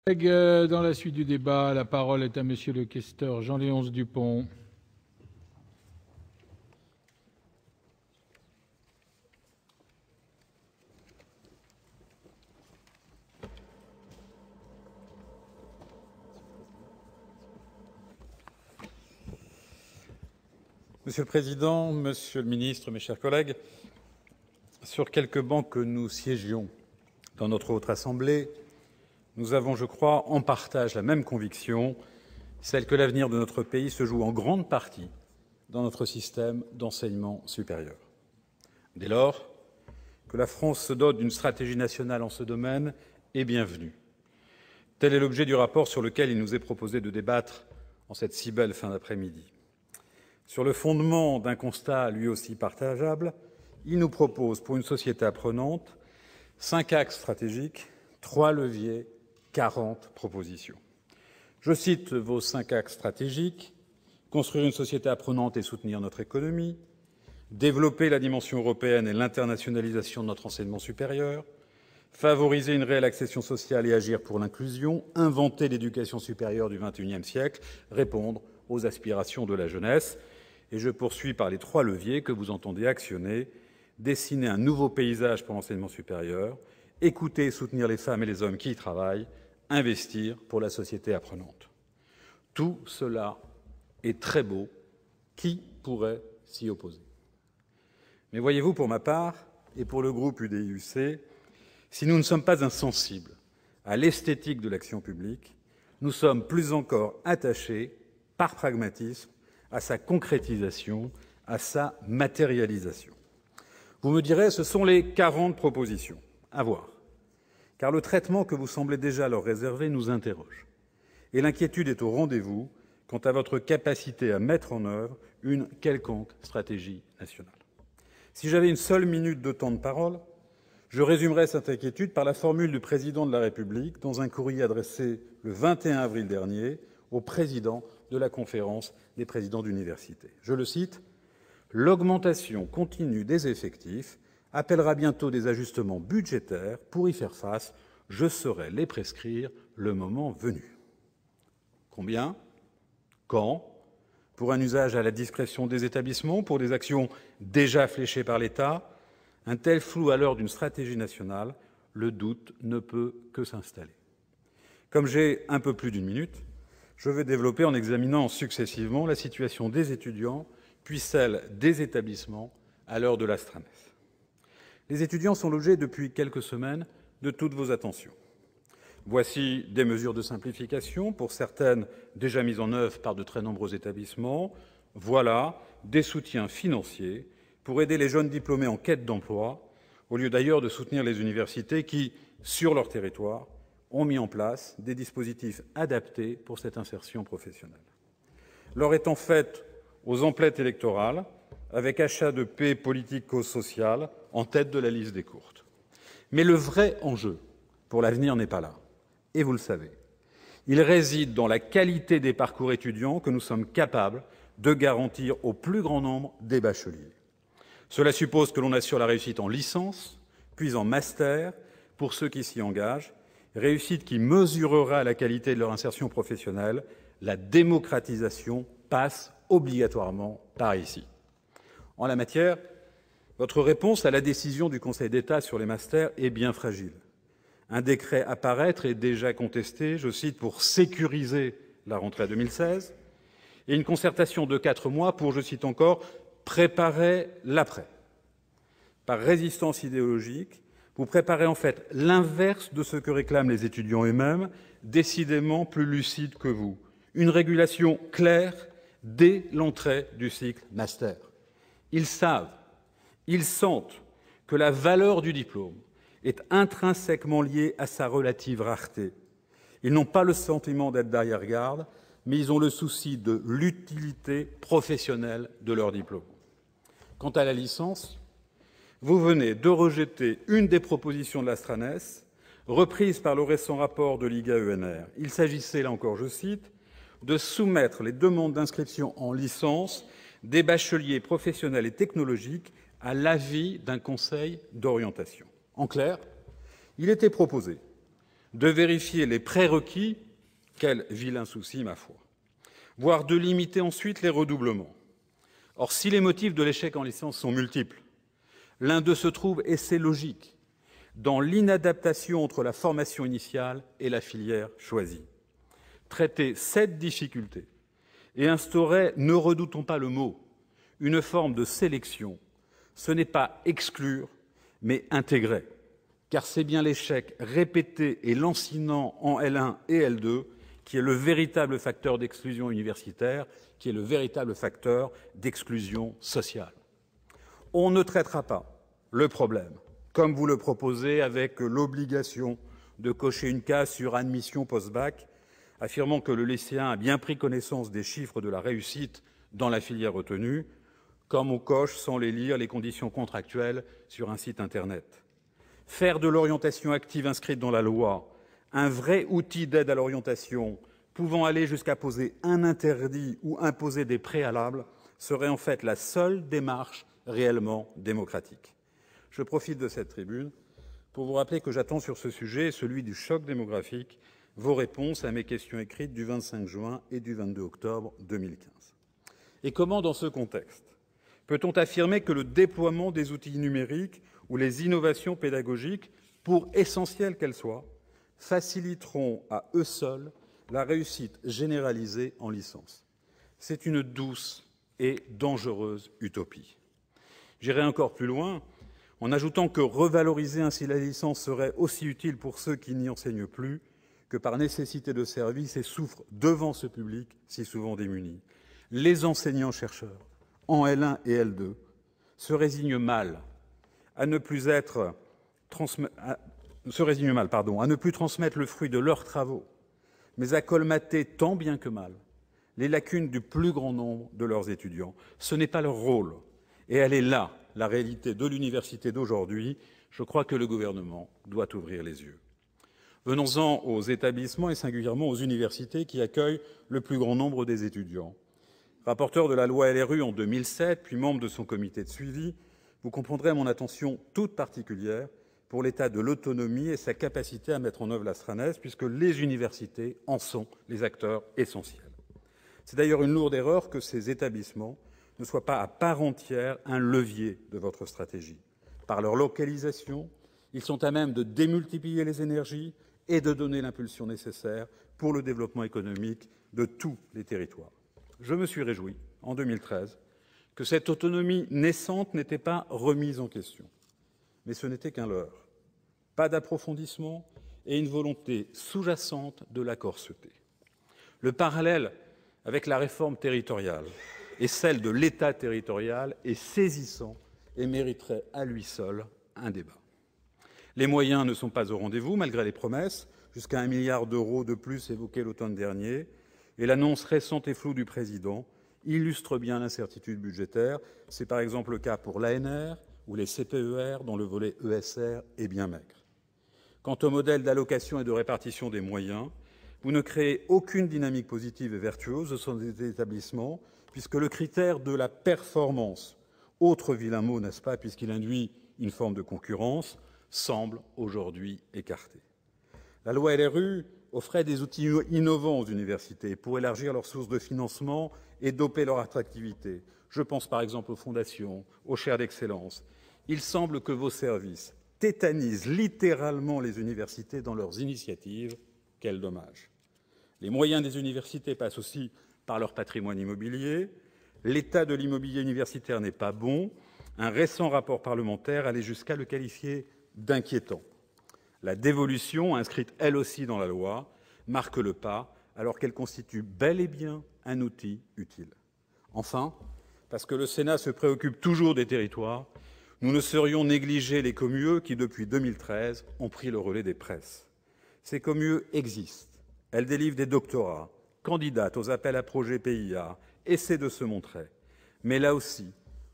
Dans la suite du débat, la parole est à Monsieur le questeur Jean-Léonce Dupont. Monsieur le Président, Monsieur le Ministre, mes chers collègues, sur quelques bancs que nous siégions dans notre Haute Assemblée, nous avons, je crois, en partage la même conviction, celle que l'avenir de notre pays se joue en grande partie dans notre système d'enseignement supérieur. Dès lors, que la France se dote d'une stratégie nationale en ce domaine est bienvenue. Tel est l'objet du rapport sur lequel il nous est proposé de débattre en cette si belle fin d'après-midi. Sur le fondement d'un constat lui aussi partageable, il nous propose, pour une société apprenante, 5 axes stratégiques, 3 leviers, 40 propositions. Je cite vos 5 axes stratégiques: construire une société apprenante et soutenir notre économie, développer la dimension européenne et l'internationalisation de notre enseignement supérieur, favoriser une réelle accession sociale et agir pour l'inclusion, inventer l'éducation supérieure du XXIe siècle, répondre aux aspirations de la jeunesse. Et je poursuis par les 3 leviers que vous entendez actionner: dessiner un nouveau paysage pour l'enseignement supérieur, écouter et soutenir les femmes et les hommes qui y travaillent, investir pour la société apprenante. Tout cela est très beau. Qui pourrait s'y opposer? Mais voyez-vous, pour ma part, et pour le groupe UDI-UC, si nous ne sommes pas insensibles à l'esthétique de l'action publique, nous sommes plus encore attachés, par pragmatisme, à sa concrétisation, à sa matérialisation. Vous me direz, ce sont les 40 propositions. À voir. Car le traitement que vous semblez déjà leur réserver nous interroge. Et l'inquiétude est au rendez-vous quant à votre capacité à mettre en œuvre une quelconque stratégie nationale. Si j'avais une seule minute de temps de parole, je résumerais cette inquiétude par la formule du président de la République dans un courrier adressé le 21 avril dernier au président de la Conférence des présidents d'université. Je le cite: « L'augmentation continue des effectifs appellera bientôt des ajustements budgétaires. Pour y faire face, je saurai les prescrire le moment venu. » Combien? Quand? Pour un usage à la discrétion des établissements? Pour des actions déjà fléchées par l'État? Un tel flou à l'heure d'une stratégie nationale, le doute ne peut que s'installer. Comme j'ai un peu plus d'une minute, je vais développer en examinant successivement la situation des étudiants, puis celle des établissements à l'heure de l'astramès. Les étudiants sont l'objet depuis quelques semaines de toutes vos attentions. Voici des mesures de simplification, pour certaines déjà mises en œuvre par de très nombreux établissements. Voilà des soutiens financiers pour aider les jeunes diplômés en quête d'emploi, au lieu d'ailleurs de soutenir les universités qui, sur leur territoire, ont mis en place des dispositifs adaptés pour cette insertion professionnelle. L'heure étant faite aux emplettes électorales, avec achat de paix politico-sociale en tête de la liste des courtes. Mais le vrai enjeu pour l'avenir n'est pas là. Et vous le savez. Il réside dans la qualité des parcours étudiants que nous sommes capables de garantir au plus grand nombre des bacheliers. Cela suppose que l'on assure la réussite en licence, puis en master, pour ceux qui s'y engagent, réussite qui mesurera la qualité de leur insertion professionnelle. La démocratisation passe obligatoirement par ici. En la matière, votre réponse à la décision du Conseil d'État sur les masters est bien fragile. Un décret à paraître est déjà contesté, je cite, pour sécuriser la rentrée 2016, et une concertation de 4 mois pour, je cite encore, préparer l'après. Par résistance idéologique, vous préparez en fait l'inverse de ce que réclament les étudiants eux-mêmes, décidément plus lucides que vous. Une régulation claire dès l'entrée du cycle master. Ils savent, ils sentent que la valeur du diplôme est intrinsèquement liée à sa relative rareté. Ils n'ont pas le sentiment d'être d'arrière-garde, mais ils ont le souci de l'utilité professionnelle de leur diplôme. Quant à la licence, vous venez de rejeter une des propositions de l'Astranès, reprise par le récent rapport de l'IGA-ENR. Il s'agissait, là encore, je cite, de soumettre les demandes d'inscription en licence des bacheliers professionnels et technologiques à l'avis d'un conseil d'orientation. En clair, il était proposé de vérifier les prérequis, quel vilain souci, ma foi, voire de limiter ensuite les redoublements. Or, si les motifs de l'échec en licence sont multiples, l'un d'eux se trouve, et c'est logique, dans l'inadaptation entre la formation initiale et la filière choisie. Traiter cette difficulté et instaurer, ne redoutons pas le mot, une forme de sélection, ce n'est pas exclure, mais intégrer. Car c'est bien l'échec répété et lancinant en L1 et L2 qui est le véritable facteur d'exclusion universitaire, qui est le véritable facteur d'exclusion sociale. On ne traitera pas le problème, comme vous le proposez, avec l'obligation de cocher une case sur admission post-bac, affirmant que le lycéen a bien pris connaissance des chiffres de la réussite dans la filière retenue, comme on coche, sans les lire, les conditions contractuelles sur un site Internet. Faire de l'orientation active inscrite dans la loi un vrai outil d'aide à l'orientation, pouvant aller jusqu'à poser un interdit ou imposer des préalables, serait en fait la seule démarche réellement démocratique. Je profite de cette tribune pour vous rappeler que j'attends sur ce sujet, celui du choc démographique, vos réponses à mes questions écrites du 25 juin et du 22 octobre 2015. Et comment, dans ce contexte, peut-on affirmer que le déploiement des outils numériques ou les innovations pédagogiques, pour essentielles qu'elles soient, faciliteront à eux seuls la réussite généralisée en licence? C'est une douce et dangereuse utopie. J'irai encore plus loin en ajoutant que revaloriser ainsi la licence serait aussi utile pour ceux qui n'y enseignent plus que par nécessité de service et souffrent devant ce public si souvent démuni. Les enseignants-chercheurs en L1 et L2 se résignent mal à ne plus transmettre le fruit de leurs travaux, mais à colmater tant bien que mal les lacunes du plus grand nombre de leurs étudiants. Ce n'est pas leur rôle, et elle est là, la réalité de l'université d'aujourd'hui. Je crois que le gouvernement doit ouvrir les yeux. Venons-en aux établissements et singulièrement aux universités qui accueillent le plus grand nombre des étudiants. Rapporteur de la loi LRU en 2007, puis membre de son comité de suivi, vous comprendrez mon attention toute particulière pour l'état de l'autonomie et sa capacité à mettre en œuvre la SRANES, puisque les universités en sont les acteurs essentiels. C'est d'ailleurs une lourde erreur que ces établissements ne soient pas à part entière un levier de votre stratégie. Par leur localisation, ils sont à même de démultiplier les énergies et de donner l'impulsion nécessaire pour le développement économique de tous les territoires. Je me suis réjoui, en 2013, que cette autonomie naissante n'était pas remise en question. Mais ce n'était qu'un leurre. Pas d'approfondissement et une volonté sous-jacente de la corseté. Le parallèle avec la réforme territoriale et celle de l'État territorial est saisissant et mériterait à lui seul un débat. Les moyens ne sont pas au rendez-vous, malgré les promesses, jusqu'à 1 milliard d'euros de plus évoqués l'automne dernier, et l'annonce récente et floue du président illustre bien l'incertitude budgétaire. C'est par exemple le cas pour l'ANR ou les CPER, dont le volet ESR est bien maigre. Quant au modèle d'allocation et de répartition des moyens, vous ne créez aucune dynamique positive et vertueuse au sein des établissements, puisque le critère de la performance, autre vilain mot, n'est-ce pas, puisqu'il induit une forme de concurrence, semble aujourd'hui écarté. La loi LRU offrait des outils innovants aux universités pour élargir leurs sources de financement et doper leur attractivité. Je pense par exemple aux fondations, aux chaires d'excellence. Il semble que vos services tétanisent littéralement les universités dans leurs initiatives. Quel dommage. Les moyens des universités passent aussi par leur patrimoine immobilier. L'état de l'immobilier universitaire n'est pas bon. Un récent rapport parlementaire allait jusqu'à le qualifier d'inquiétant. La dévolution, inscrite elle aussi dans la loi, marque le pas, alors qu'elle constitue bel et bien un outil utile. Enfin, parce que le Sénat se préoccupe toujours des territoires, nous ne saurions négliger les commueux qui, depuis 2013, ont pris le relais des presses. Ces commueux existent. Elles délivrent des doctorats, candidatent aux appels à projets PIA, essaient de se montrer. Mais là aussi,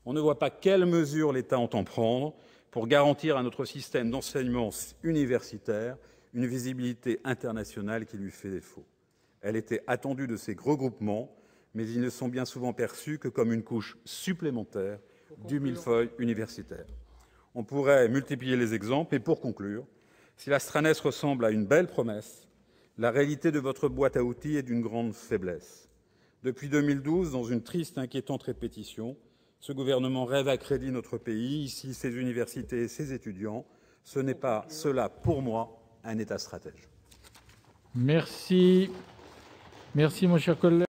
on ne voit pas quelles mesures l'État entend prendre pour garantir à notre système d'enseignement universitaire une visibilité internationale qui lui fait défaut. Elle était attendue de ces regroupements, mais ils ne sont bien souvent perçus que comme une couche supplémentaire du millefeuille universitaire. On pourrait multiplier les exemples, et pour conclure, Si l'Astranes ressemble à une belle promesse, la réalité de votre boîte à outils est d'une grande faiblesse. Depuis 2012, dans une triste, inquiétante répétition, ce gouvernement rêve à crédit notre pays, ici ses universités et ses étudiants. Ce n'est pas cela, pour moi, un État stratège. Merci. Merci, mon cher collègue.